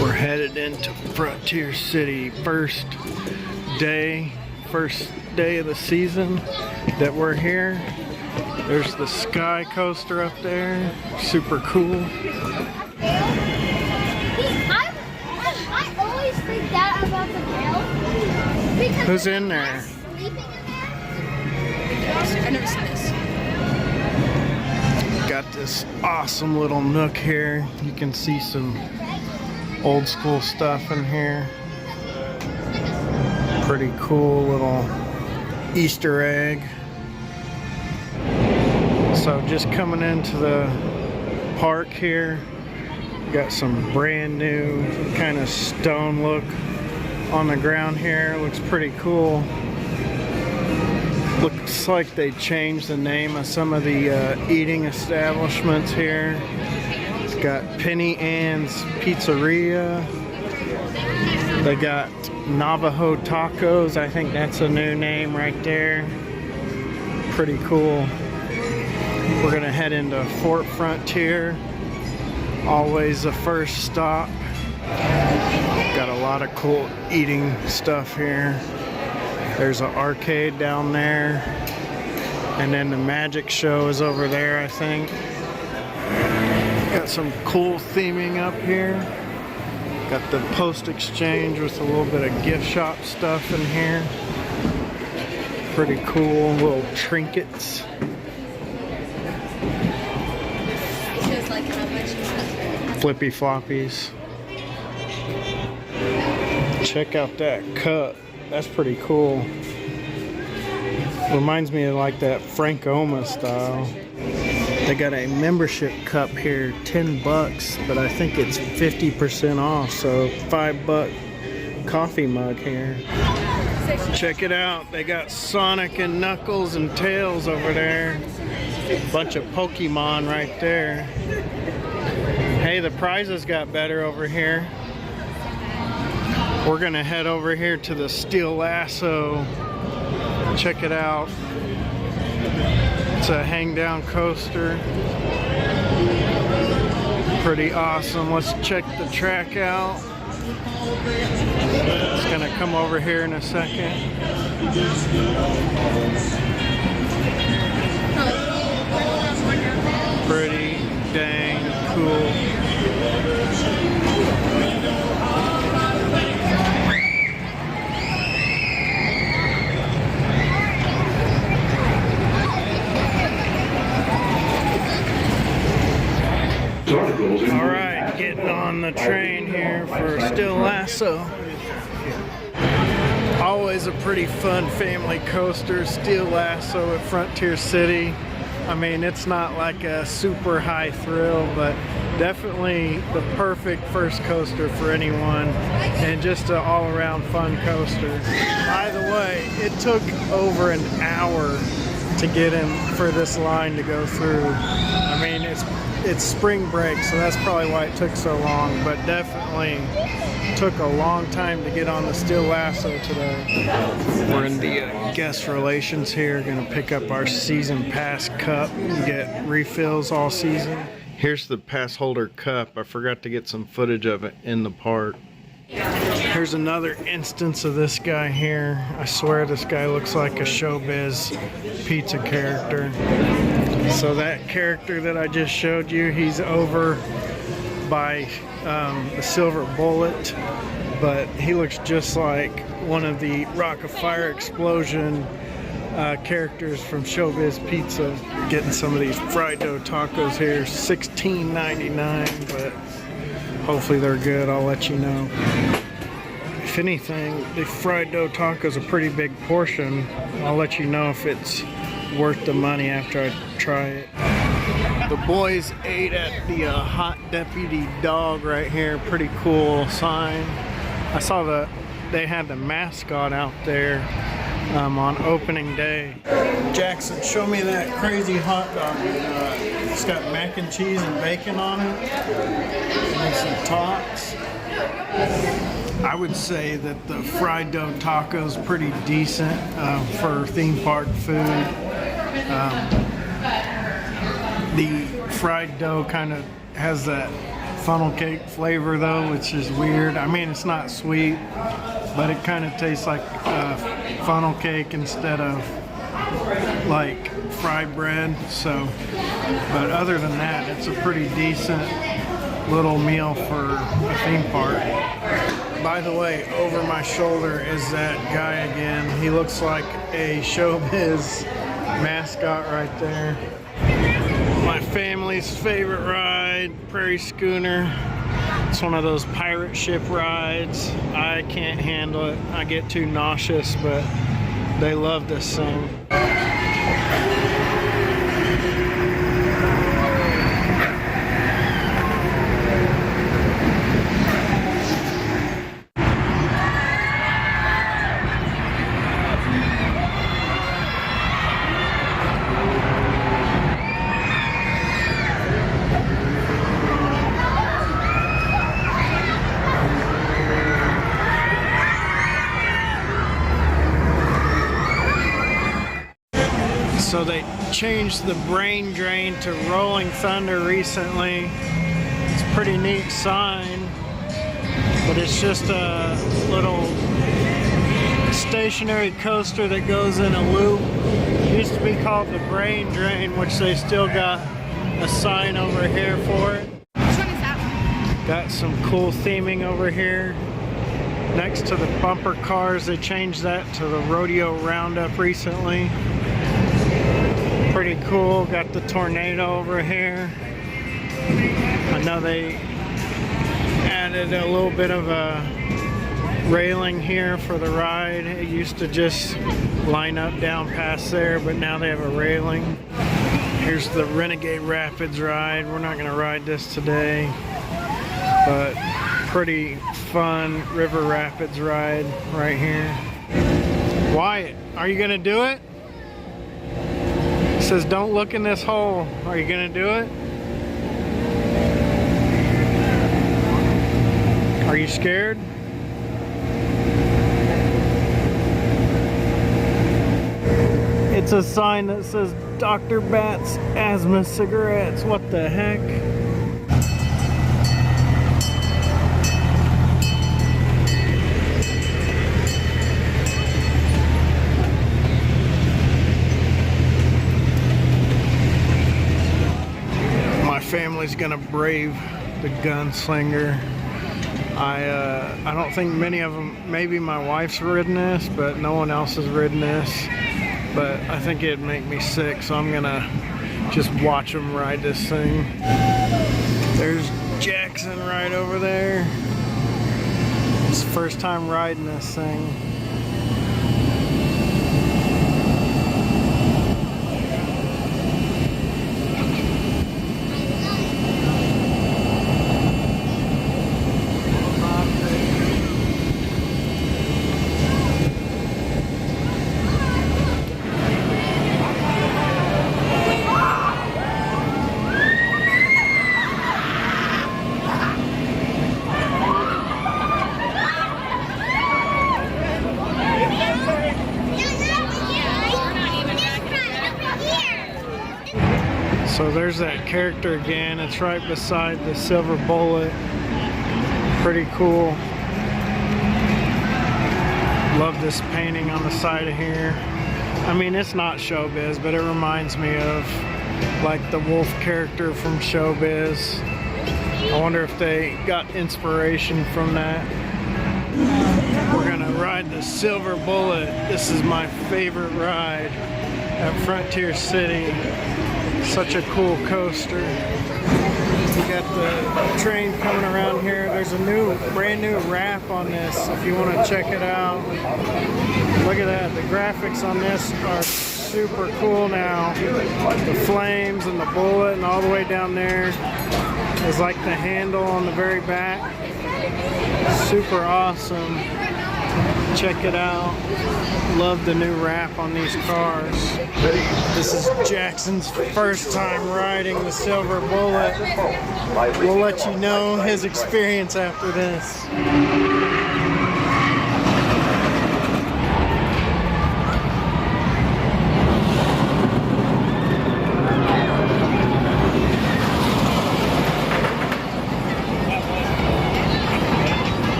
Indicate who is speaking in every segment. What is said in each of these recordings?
Speaker 1: We're headed into Frontier City. First day of the season that we're here. There's the Sky Coaster up there. Super cool.
Speaker 2: I always think that about the mail.
Speaker 1: Who's in there?
Speaker 2: Sleeping in there?
Speaker 3: I've never seen this.
Speaker 1: Got this awesome little nook here. You can see some old school stuff in here. Pretty cool little Easter egg. So just coming into the park here, got some brand new kind of stone look on the ground here. Looks pretty cool. Looks like they changed the name of some of the eating establishments here. It's got Penny Ann's Pizzeria. They got Navajo Tacos. I think that's a new name right there. Pretty cool. We're gonna head into Fort Frontier. Always the first stop. Got a lot of cool eating stuff here. There's an arcade down there. And then the magic show is over there, I think. Got some cool theming up here. Got the post exchange with a little bit of gift shop stuff in here. Pretty cool little trinkets. Flippy floppies. Check out that cup. That's pretty cool. Reminds me of like that Vekoma style. They got a membership cup here, 10 bucks, but I think it's 50% off, so $5 coffee mug here. Check it out. They got Sonic and Knuckles and Tails over there. Bunch of Pokemon right there. Hey, the prizes got better over here. We're gonna head over here to the Steel Lasso. Check it out. It's a hang down coaster. Pretty awesome. Let's check the track out. It's gonna come over here in a second. Pretty dang cool. Alright, getting on the train here for Steel Lasso. Always a pretty fun family coaster, Steel Lasso at Frontier City. I mean, it's not like a super high thrill, but definitely the perfect first coaster for anyone, and just an all-around fun coaster. By the way, it took over an hour to get in for this line to go through. I mean, it's spring break, so that's probably why it took so long, but definitely took a long time to get on the Steel Lasso today. We're in the guest relations here, gonna pick up our season pass cup and get refills all season. Here's the pass holder cup. I forgot to get some footage of it in the park. Here's another instance of this guy here. I swear this guy looks like a Showbiz pizza character. So that character that I just showed you, he's over by the Silver Bullet, but he looks just like one of the Rock of Fire Explosion characters from Showbiz Pizza. Getting some of these fried dough tacos here, $16.99, but hopefully they're good. I'll let you know. If anything, the fried dough taco is a pretty big portion. I'll let you know if it's worth the money after I try it. The boys ate at the Hot Deputy Dog right here. Pretty cool sign. I saw they had the mascot out there on opening day. Jackson, show me that crazy hot dog. It's got mac and cheese and bacon on it. And some tots. I would say that the fried dough taco is pretty decent for theme park food. The fried dough kind of has that funnel cake flavor though, which is weird. I mean, it's not sweet, but it kind of tastes like funnel cake instead of like fried bread. So, but other than that, it's a pretty decent little meal for a theme park. By the way, over my shoulder is that guy again. He looks like a showbiz mascot right there. My family's favorite ride, Prairie Schooner. It's one of those pirate ship rides. I can't handle it. I get too nauseous, but they love this thing. So they changed the brain drain to Rolling Thunder recently. It's a pretty neat sign, but it's just a little stationary coaster that goes in a loop. It used to be called the brain drain, which they still got a sign over here for it.
Speaker 3: Which one is that one?
Speaker 1: Got some cool theming over here. Next to the bumper cars, they changed that to the Rodeo Roundup recently. Pretty cool. Got the tornado over here. I know they added a little bit of a railing here for the ride. It used to just line up down past there, but now they have a railing. Here's the Renegade Rapids ride. We're not going to ride this today, but pretty fun river rapids ride right here. Wyatt, are you going to do it? It says don't look in this hole. Are you gonna do it? Are you scared? It's a sign that says Dr. Bat's asthma cigarettes. What the heck? Family's gonna brave the Gunslinger. I don't think many of them, maybe my wife's ridden this, but no one else has ridden this. But I think it'd make me sick, so I'm gonna just watch them ride this thing. There's Jackson right over there. It's the first time riding this thing. So there's that character again. It's right beside the silver bullet. Pretty cool. Love this painting on the side of here. I mean, it's not showbiz, but it reminds me of like the wolf character from showbiz. I wonder if they got inspiration from that. We're gonna ride the silver bullet. This is my favorite ride at Frontier City. Such a cool coaster. You got the train coming around here. There's a brand new wrap on this if you want to check it out. Look at that. The graphics on this are super cool now. The flames and the bullet and all the way down there is like the handle on the very back. Super awesome. Check it out. Love the new wrap on these cars. This is Jackson's first time riding the silver bullet. We'll let you know his experience after this.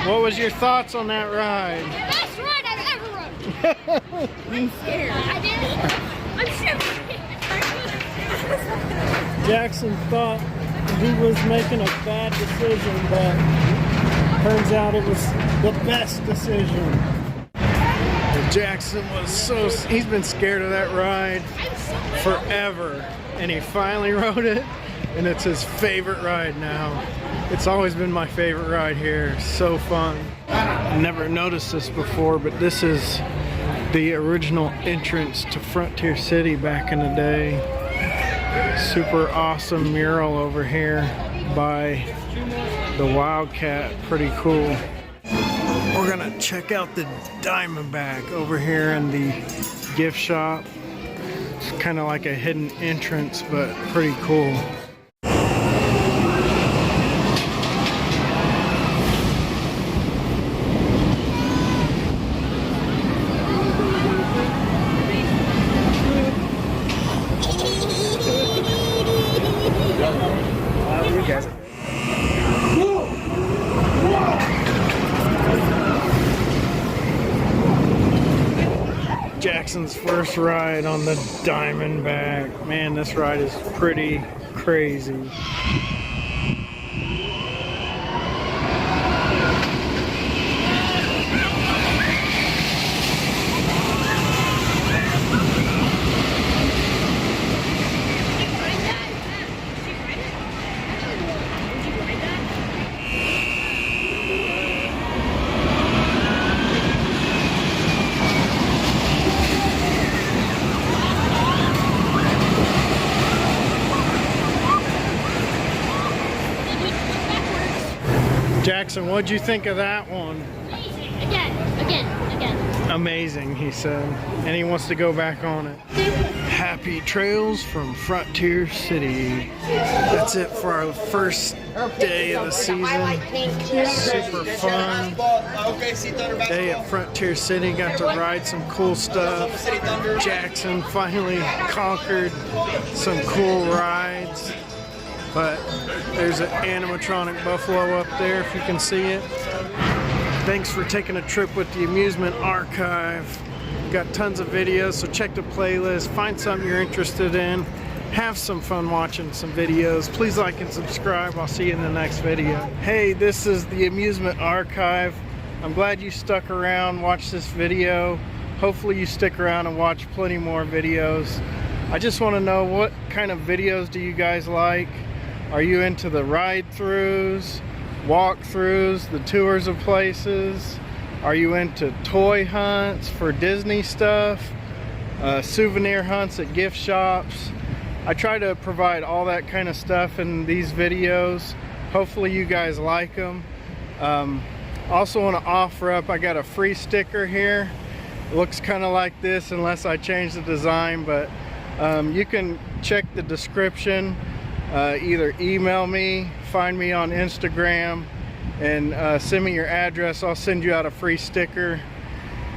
Speaker 1: What was your thoughts on that ride?
Speaker 2: Best ride I've ever rode. I'm scared. I did. I'm shivering.
Speaker 1: Jackson thought he was making a bad decision, but turns out it was the best decision. Jackson was he's been scared of that ride forever, and he finally rode it, and it's his favorite ride now. It's always been my favorite ride here. So fun. I never noticed this before, but this is the original entrance to Frontier City back in the day. Super awesome mural over here by the Wildcat. Pretty cool. We're gonna check out the Diamondback over here in the gift shop. It's kind of like a hidden entrance, but pretty cool. Jackson's first ride on the Diamondback. Man, this ride is pretty crazy. Jackson, what'd you think of that one? Again. Amazing, he said. And he wants to go back on it. Happy trails from Frontier City. That's it for our first day of the season. Super fun day at Frontier City. Got to ride some cool stuff. Jackson finally conquered some cool rides. But there's an animatronic buffalo up there if you can see it. Thanks for taking a trip with the Amusement Archive. We've got tons of videos, so check the playlist, find something you're interested in, have some fun watching some videos. Please like and subscribe. I'll see you in the next video. Hey, this is the Amusement Archive. I'm glad you stuck around, watched this video. Hopefully you stick around and watch plenty more videos. I just want to know, what kind of videos do you guys like? Are you into the ride-throughs, walk-throughs, the tours of places? Are you into toy hunts for Disney stuff? Souvenir hunts at gift shops? I try to provide all that kind of stuff in these videos. Hopefully you guys like them. Also want to offer up, I got a free sticker here. It looks kind of like this unless I change the design, but you can check the description. Either email me, find me on Instagram, and send me your address. I'll send you out a free sticker.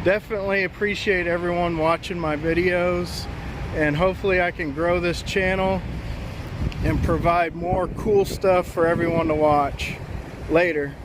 Speaker 1: Definitely appreciate everyone watching my videos, and hopefully I can grow this channel and provide more cool stuff for everyone to watch. Later.